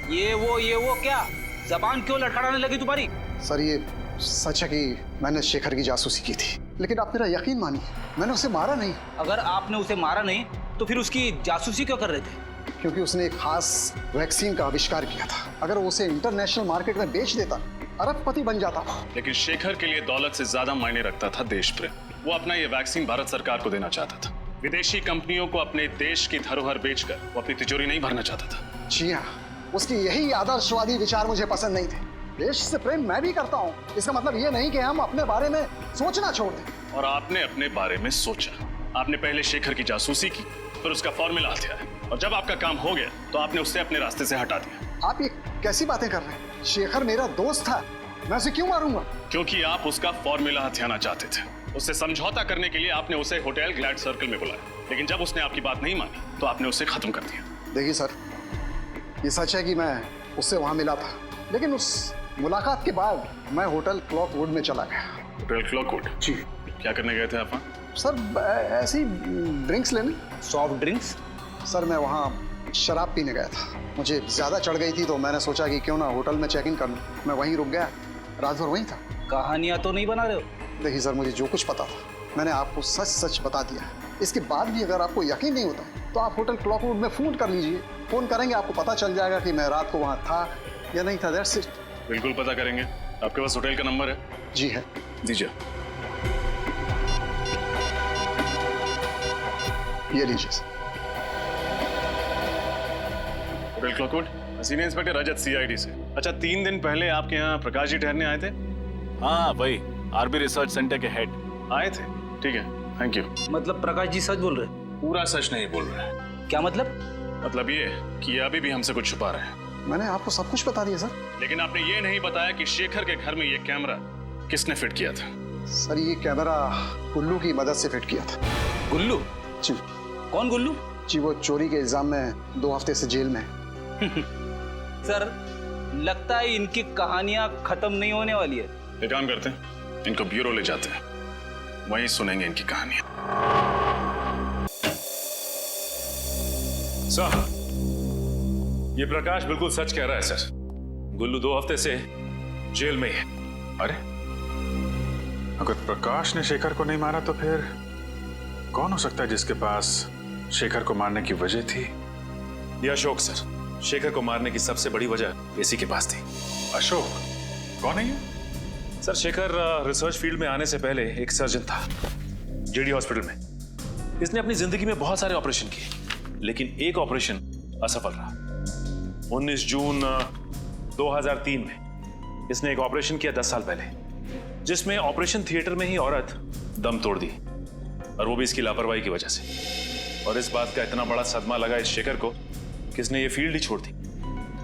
ये वो क्या जबान क्यों लड़खड़ाने लगी तुम्हारी? सर ये सच है कि मैंने शेखर की जासूसी की थी, लेकिन आप मेरा यकीन मानिए, मैंने उसे मारा नहीं। अगर आपने उसे मारा नहीं तो फिर उसकी जासूसी क्यों कर रहे थे? क्योंकि उसने एक खास वैक्सीन का आविष्कार किया था। अगर वो उसे इंटरनेशनल मार्केट में बेच देता, अरबपति बन जाता। लेकिन शेखर के लिए दौलत से ज्यादा मायने रखता था देश प्रेम। वो अपना ये वैक्सीन भारत सरकार को देना चाहता था। विदेशी कंपनियों को अपने देश की धरोहर बेचकर वो अपनी तिजोरी नहीं भरना चाहता था। जी हाँ, उसकी यही आदर्शवादी विचार मुझे पसंद नहीं थे। देश से प्रेम मैं भी करता हूँ, इसका मतलब ये नहीं कि हम अपने बारे में सोचना छोड़ दें। और आपने अपने बारे में सोचा। आपने पहले शेखर की जासूसी की, फिर उसका फॉर्मूला हथियाया, और जब आपका काम हो गया तो आपने उससे अपने रास्ते से हटा दिया। आप ये कैसी बातें कर रहे हैं? शेखर मेरा दोस्त था, मैं उसे क्यों मारूंगा? क्योंकि आप उसका फॉर्मूला हथियाना चाहते थे। उससे समझौता करने के लिए आपने उसे होटल ग्लैड सर्कल में बुलाया, लेकिन जब उसने आपकी बात नहीं मानी तो आपने उसे खत्म कर दिया। देखिए सर, ये सच है कि मैं उससे वहां मिला था, लेकिन उस मुलाकात के बाद मैं होटल क्लॉकवुड में चला गया। होटल क्लॉकवुड? जी। क्या करने गए थे आप वहाँ? सर ऐसी ड्रिंक्स लेने। Soft drinks? सर मैं वहाँ शराब पीने गया था, मुझे ज्यादा चढ़ गई थी तो मैंने सोचा कि क्यों ना होटल में चेक इन कर लूं। मैं वहीं रुक गया, रात भर वहीं था। कहानियां तो नहीं बना रहे हो? देखिए सर, मुझे जो कुछ पता था मैंने आपको सच सच बता दिया। इसके बाद भी अगर आपको यकीन नहीं होता तो आप होटल क्लॉकवुड में फोन कर लीजिए। फोन करेंगे, आपको पता चल जाएगा कि मैं रात को वहाँ था या नहीं था। That's it. बिल्कुल पता करेंगे। आपके पास होटल का नंबर है? जी है। दीजिए। ये लीजिए। होटल क्लॉकवुड, सीनियर इंस्पेक्टर रजत, सीआईडी से। अच्छा, 3 दिन पहले आपके यहाँ प्रकाश जी ठहरने आए थे? हाँ वही, आरबी रिसर्च सेंटर के हेड आए थे। ठीक है, थैंक यू। मतलब प्रकाश जी सच बोल रहे? पूरा सच नहीं बोल रहे। क्या मतलब? मतलब ये कि ये अभी भी हमसे कुछ छुपा रहे हैं। मैंने आपको सब कुछ बता दिया सर। लेकिन आपने ये नहीं बताया कि शेखर के घर में ये कैमरा किसने फिट किया था? सर ये कैमरा गुल्लू की मदद से फिट किया था। गुल्लू? जी। कौन गुल्लू? जी वो चोरी के इल्जाम में 2 हफ्ते से जेल में। सर लगता है इनकी कहानियां खत्म नहीं होने वाली है। एक काम करते हैं, इनको ब्यूरो ले जाते हैं, वहीं सुनेंगे इनकी कहानियां। सर, ये प्रकाश बिल्कुल सच कह रहा है सर। गुल्लू 2 हफ्ते से जेल में ही है। अरे अगर प्रकाश ने शेखर को नहीं मारा तो फिर कौन हो सकता है जिसके पास शेखर को मारने की वजह थी? ये अशोक सर। शेखर को मारने की सबसे बड़ी वजह इसी के पास थी। अशोक? कौन है ये? सर शेखर रिसर्च फील्ड में आने से पहले एक सर्जन था जेडी हॉस्पिटल में। इसने अपनी जिंदगी में बहुत सारे ऑपरेशन किए, लेकिन एक ऑपरेशन असफल रहा। 19 जून 2003 में इसने एक ऑपरेशन किया 10 साल पहले, जिसमें ऑपरेशन थिएटर में ही औरत दम तोड़ दी, और वो भी इसकी लापरवाही की वजह से। और इस बात का इतना बड़ा सदमा लगा इस शेखर को कि इसने ये फील्ड ही छोड़ दी।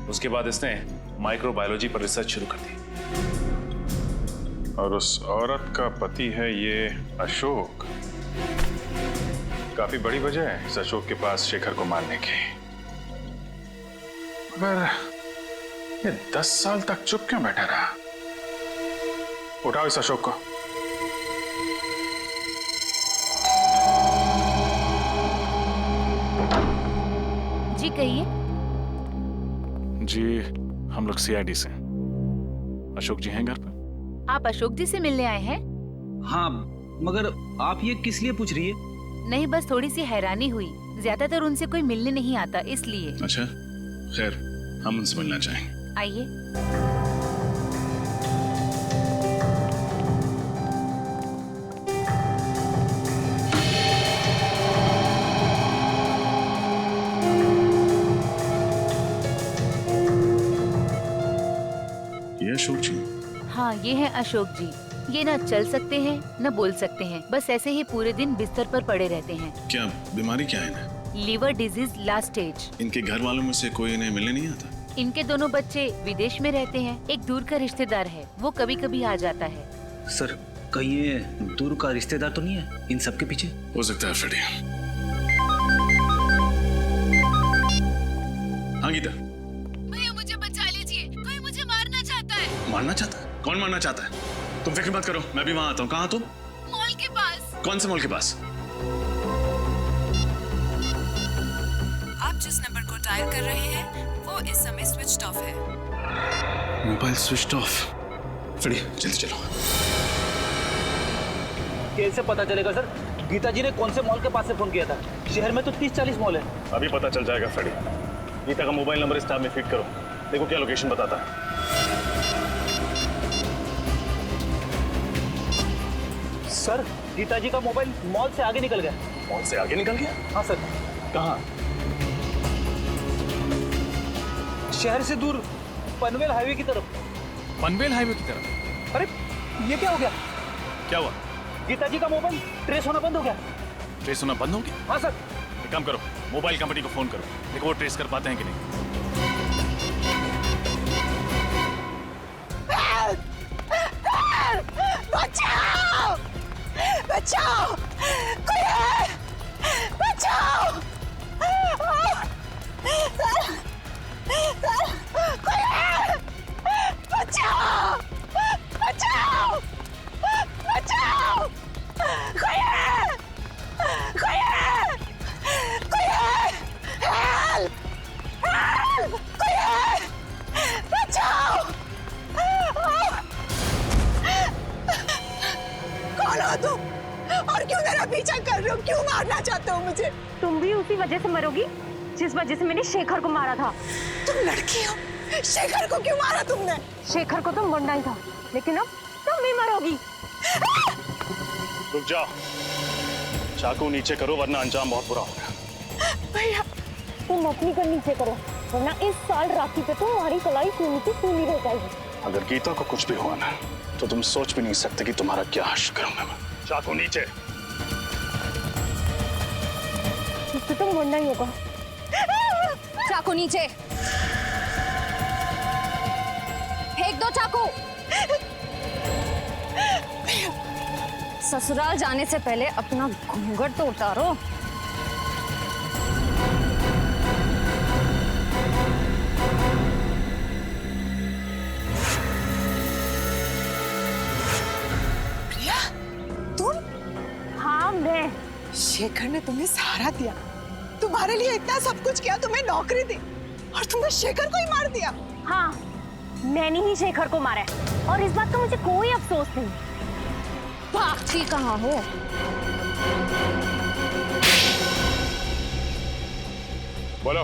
उसके बाद इसने माइक्रोबायोलॉजी पर रिसर्च शुरू कर दी। और उस औरत का पति है ये अशोक। काफी बड़ी वजह है इस अशोक के पास शेखर को मारने की। मगर ये 10 साल तक चुप क्यों बैठा रहा? उठाओ इस अशोक को। जी कहिए। जी हम लोग सीआईडी से। अशोक जी हैं घर पर? आप अशोक जी से मिलने आए हैं? हाँ, मगर आप ये किस लिए पूछ रही है? नहीं, बस थोड़ी सी हैरानी हुई। ज्यादातर उनसे कोई मिलने नहीं आता, इसलिए। अच्छा, खैर हम उनसे मिलना चाहेंगे। आइए। ये अशोक जी? हाँ, ये है अशोक जी। ये ना चल सकते हैं न बोल सकते हैं, बस ऐसे ही पूरे दिन बिस्तर पर पड़े रहते हैं। क्या बीमारी क्या है इन्हें? Liver disease last stage. इनके घर वालों में से कोई इन्हें मिलने नहीं आता? इनके दोनों बच्चे विदेश में रहते हैं। एक दूर का रिश्तेदार है, वो कभी कभी आ जाता है। सर, कहीं ये दूर का रिश्तेदार तो नहीं है इन सब के पीछे? हो सकता है फ्रेडी। हाँ गीता। भैया मुझे बचा लीजिए, कोई मुझे मारना चाहता है। मारना चाहता है? कौन मारना चाहता है? तुम फिक्र मत करो, मैं भी वहां आता हूँ। कहाँ तुम? मॉल के पास। कौन से मॉल के पास? आप जिस नंबर को डायल कर रहे हैं वो इस समय स्विच ऑफ है। Mobile switch off. फ्रेडी जल्दी चलो। कैसे पता चलेगा सर? गीता जी ने कौन से मॉल के पास से फोन किया था? शहर में तो 30-40 मॉल है। अभी पता चल जाएगा फ्रेडी। गीता का मोबाइल नंबर इस टैब में फीड करो, देखो क्या लोकेशन बताता है। सर, गीता जी का मोबाइल मॉल से आगे निकल गया। मॉल से आगे निकल गया? हाँ सर। कहाँ? शहर से दूर, पनवेल हाईवे की तरफ। पनवेल हाईवे की तरफ? अरे ये क्या हो गया? क्या हुआ? गीता जी का मोबाइल ट्रेस होना बंद हो गया। ट्रेस होना बंद हो गया? हाँ सर। एक काम करो, मोबाइल कंपनी को फोन करो, देखो वो ट्रेस कर पाते हैं कि नहीं। बचाओ! बचाओ! कोई है! बचाओ! कोई है! बचाओ! बचाओ! बचाओ! कोई है! कोई है! कोई है! हेल्प! हेल्प! कोई है! बचाओ! कौन हो तुम? और क्यों मेरा पीछा कर रहे हो? क्यों मारना चाहते हो मुझे? तुम भी उसी वजह से मरोगी जिस वजह से मैंने शेखर को मारा था। तुम लड़की हो, शेखर को क्यों मारा तुमने? शेखर को तो मरना ही था, लेकिन अब तुम भी मरोगी। रुक जाओ, चाकू नीचे करो वरना अंजाम बहुत बुरा होगा। भैया, तुम अपनी कर नीचे करो, वरना इस साल राखी पे तो हमारी कलाई सूनी की सूनी रह जाएगी। अगर गीता को कुछ भी हुआ ना, तो तुम सोच भी नहीं सकते कि तुम्हारा क्या हश्र करूंगा मैं। चाकू नीचे। इससे तो मरना ही होगा। चाकू नीचे। फेंक दो चाकू। ससुराल जाने से पहले अपना घूंघट तो उतारो। शेखर ने तुम्हें सहारा दिया, तुम्हारे लिए इतना सब कुछ किया, तुम्हें नौकरी दी, और तुमने शेखर को ही मार दिया। हाँ, मैंने ही शेखर को मारा है, और इस बात का मुझे कोई अफसोस नहीं। भागती कहाँ हो? बोलो,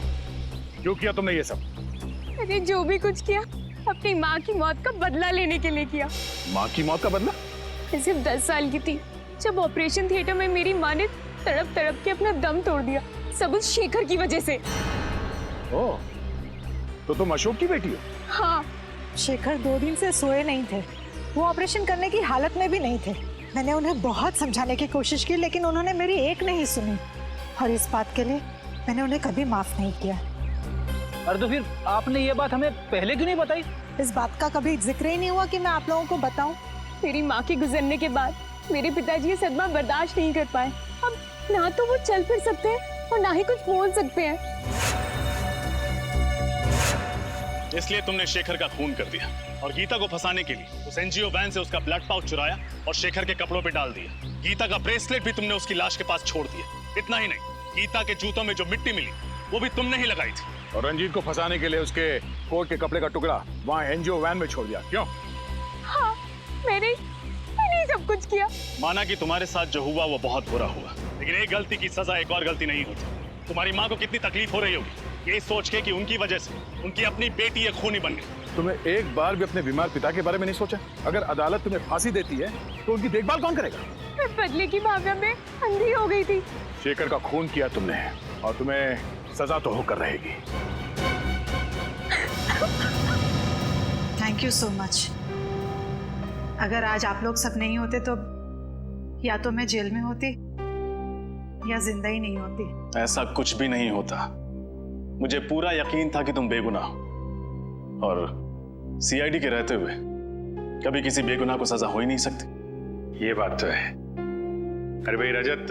क्यों किया तुमने ये सब? अरे जो भी कुछ किया, अपनी माँ की मौत का बदला लेने के लिए किया। माँ की मौत का बदला? सिर्फ 10 साल की थी जब ऑपरेशन थिएटर में मेरी माँ ने तड़प तड़प के अपना दम तोड़ दिया, सब उस शेखर की वजह से। ओह, तो तुम अशोक की बेटी हो? हाँ। शेखर 2 दिन से सोए नहीं थे, वो ऑपरेशन करने की हालत में भी नहीं थे। मैंने उन्हें बहुत समझाने की कोशिश की, लेकिन उन्होंने मेरी एक नहीं सुनी, और इस बात के लिए मैंने उन्हें कभी माफ नहीं किया। अरे तो फिर आपने ये बात हमें पहले क्यों नहीं बताई? इस बात का कभी जिक्र ही नहीं हुआ कि मैं आप लोगों को बताऊं। मेरी माँ के गुजरने के बाद मेरे पिताजी ये सदमा बर्दाश्त नहीं कर पाए। अब ना तो वो चल फिर सकते हैं और ना ही कुछ बोल सकते हैं। इसलिए तुमने शेखर का खून कर दिया और गीता को फंसाने के लिए उस एनजीओ वैन से उसका ब्लड पाउच चुराया और शेखर के कपड़ों पे डाल दिया। गीता का ब्रेसलेट भी तुमने उसकी लाश के पास छोड़ दिया। इतना ही नहीं, गीता के जूतों में जो मिट्टी मिली वो भी तुमने ही लगाई थी। और रंजीत को फंसाने के लिए उसके कोट के कपड़े का टुकड़ा वहाँ एनजीओ वैन में छोड़ दिया। क्यों? हाँ, मैंने सब कुछ किया। माना कि तुम्हारे साथ जो हुआ वो बहुत बुरा हुआ, लेकिन एक गलती की सजा एक और गलती नहीं होती। तुम्हारी माँ को कितनी तकलीफ हो रही होगी ये सोच के कि उनकी वजह से उनकी अपनी बेटी एक खूनी बन गई। तुम्हें एक बार भी अपने बीमार पिता के बारे में नहीं सोचा? अगर अदालत तुम्हें फांसी देती है तो उनकी देखभाल कौन करेगा? मैं बदले की भावना में अंधी हो गई थी। शेखर का खून किया तुमने और तुम्हें सजा तो होकर रहेगी। Thank you so much. अगर आज आप लोग सब नहीं होते तो या तो मैं जेल में होती या जिंदा ही नहीं होती। ऐसा कुछ भी नहीं होता। मुझे पूरा यकीन था कि तुम बेगुनाह हो और सीआईडी के रहते हुए कभी किसी बेगुनाह को सजा हो ही नहीं सकती। ये बात तो है। अरे भाई रजत,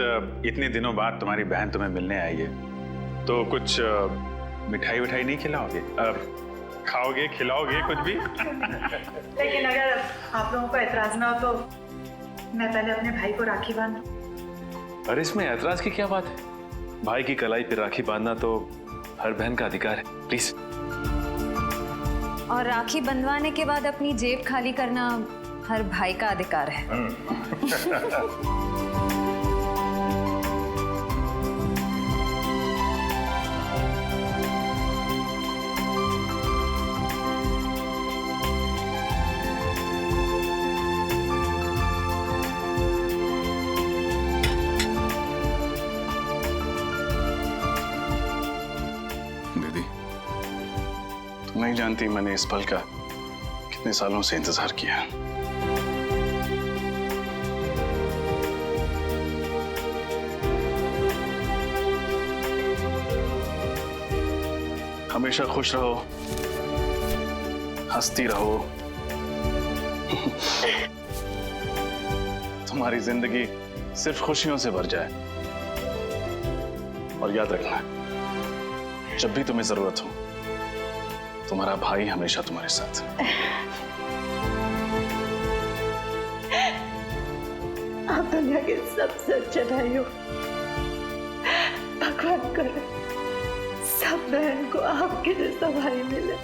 इतने दिनों बाद तुम्हारी बहन तुम्हें मिलने आई है तो कुछ मिठाई विठाई नहीं खिलाओगे? खाओगे, खिलाओगे कुछ भी? लेकिन अगर आप लोगों को एतराज ना हो तो मैं पहले अपने भाई को राखी बांधूं। अरे इसमें ऐतराज की क्या बात है? भाई की कलाई पे राखी बांधना तो हर बहन का अधिकार है। प्लीज। और राखी बंधवाने के बाद अपनी जेब खाली करना हर भाई का अधिकार है। नहीं जानती मैंने इस पल का कितने सालों से इंतजार किया। हमेशा खुश रहो, हंसती रहो। तुम्हारी जिंदगी सिर्फ खुशियों से भर जाए। और याद रखना, जब भी तुम्हें जरूरत हो तुम्हारा भाई हमेशा तुम्हारे साथ। आप दुनिया के सबसे अच्छे भाई हो। भगवान करे सब बहन को आपके जैसा भाई मिले।